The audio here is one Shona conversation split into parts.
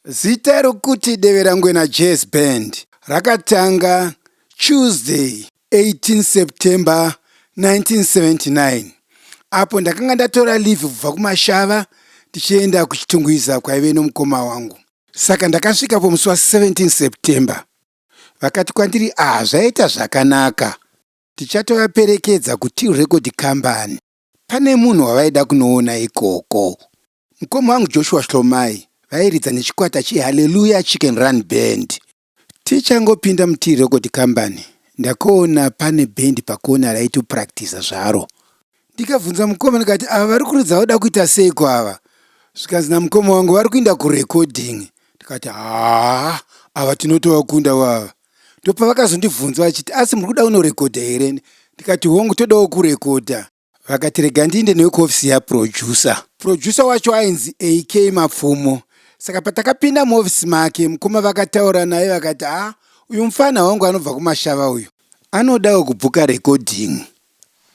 Zita rokuti Deverangwena Jazz Band rakatanga Tuesday 18 September 1979 apo ndakanga ndatora leave kubva kumashava tichienda kuchitungwiza kwaive nomukoma wangu. Saka ndakasvika pamusi wa17 September vakati kwandiri zvaita zvakanaka tichatovaperekedza kuti Record Company. Pane munhu wavaida kunoona ikoko. Mukoma wangu Joshua Shlomai vairidza nechikwata cheHallelujah Chicken Run Band. Tichangopinda muti Record Company ndakaona pane band pakona raitopractice zvaro. Ndikabvunza mukoma ndikati ava vari kuridza vada kuita sei kwava? Zvikanzi namukoma wangu vari kuenda kurecording. Ndikati ava tinotovakunda wava. Ndopavakazondibvunza vachiti asi muri kuda unorekodha here? Ndikati hongu todawo kurekodha. Vakati rega ndiinde newe kuofisi yaproducer. Producer wacho ainzi AK Mapfumo. Saka patakapinda muofisi make mukoma vakataura naye vakati uyu mufana wangu anobva kumashava uyu anodawo kubhuka recording.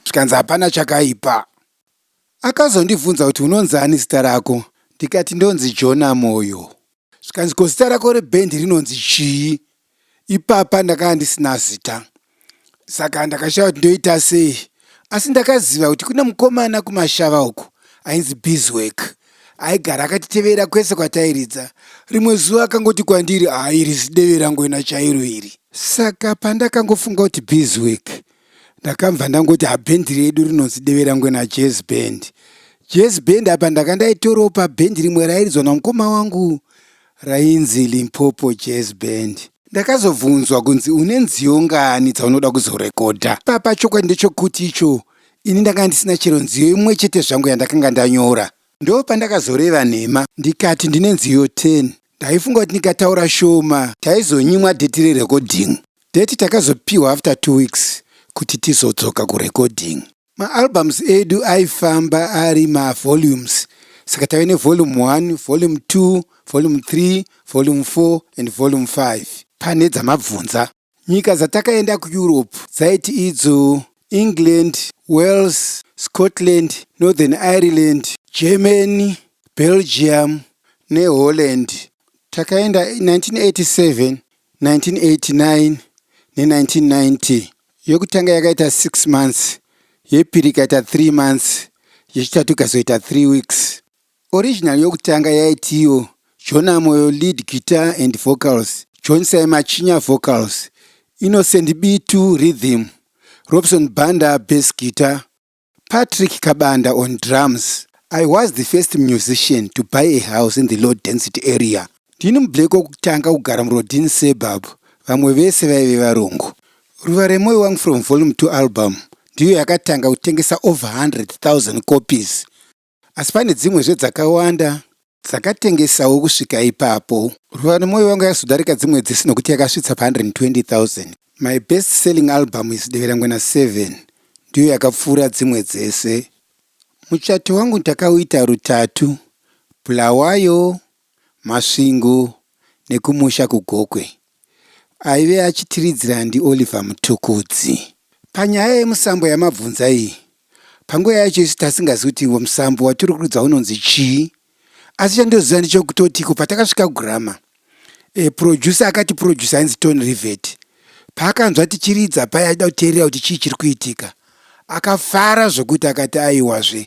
Zvikanzi hapana chakaipa. Akazondibvunza kuti unonzani zita rako? Ndikati ndonzi Jona Moyo. Zvikanzi ko zita rako rebhendi rinonzi chii? Ipapa ndakanga ndisina zita. Saka ndakashaya kuti ndoita sei. Asi ndakaziva kuti kuna mukomana kumashava uku ainzi Bizwork aigara akatitevera kwese kwatairidza. Rimwe zuva akangoti kwandiri iri Deverangwena chairo iri. Saka pandakangofunga kuti Bizwork ndakamva ndangoti bhendi redu rinonzi Deverangwena Jazz Band. Jazz Band apa ndakandaitorowo pabhendi rimwe rairidzwa namukoma wangu rainzi Limpopo Jazz Band. Ndakazobvunzwa kunzi une nziyo ngani dzaunoda kuzorekodha. Papa chokwadi ndechokuti icho ini ndanga ndisina chero nziyo imwe chete zvangu yandakanga ndanyora. Ndo pandakazoreva nhema ndikati ndine nziyo 10. Ndaifunga kuti ndikataura shoma taizonyimwa dheti rerecording. Dheti takazopiwa after 2 weeks kuti tizodzoka kurecording. Maalbums edu aifamba ari mavolumes. Saka tave nevolume 1, volume 2, volume 3, volume 4 and volume 5. Pane dzamabvunza. Nyika dzatakaenda kuEurope dzaiti idzo England, Wales, Scotland, Northern Ireland, Germany, Belgium neHolland. Takaenda 1987, 1989 ne1990. Yokutanga yakaita 6 months, yepiri ikaita 3 months, yechitatu ikazoita 3 weeks. Original yokutanga yaitiyo Jona Moyo lead guitar and vocals, John Machinya vocals, Innocent B2 rhythm, Robson Banda bass guitar, Patrick Kabanda on drums. I was the first musician to buy a house in the low density area. Ndini muBlack wokutanga kugara muRodin suburb, vamwe vese vaive varungu. Ruva remoyo wangu from volume 2 album ndiyo yakatanga kutengesa over 100,000 copies. Asi pane dzimwezve dzakawanda dzakatengesawo kusvika ipapo. Ruva remoyo wangu yazodarika dzimwe dzese nokuti yakasvitsa pa120,000. My best selling album is Deverangwena 7 ndiyo yakapfuura dzimwe dzese. Muchato wangu ndakauita rutatu, Bulawayo, Masvingo nekumusha kuGokwe. Aive achitiridzira ndiOliver Mutukudzi. Panyaya yemusambo yamabvunza iyi, panguva yacho isu tasingazivi kuti musambo watiri kuridza unonzi chii. Asi chandoziva ndechokutoti patakasvika kuGrama, producer akati producer ainzi Tony Rivet paakanzwa tichiridza paya aida kuteerera kuti chii chiri kuitika, akafara zvokuti akati aiwazve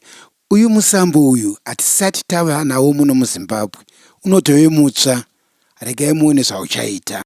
uyu musambo uyu hatisati tava nawo muno muZimbabwe, unotove mutsva, regai muone zvauchaita.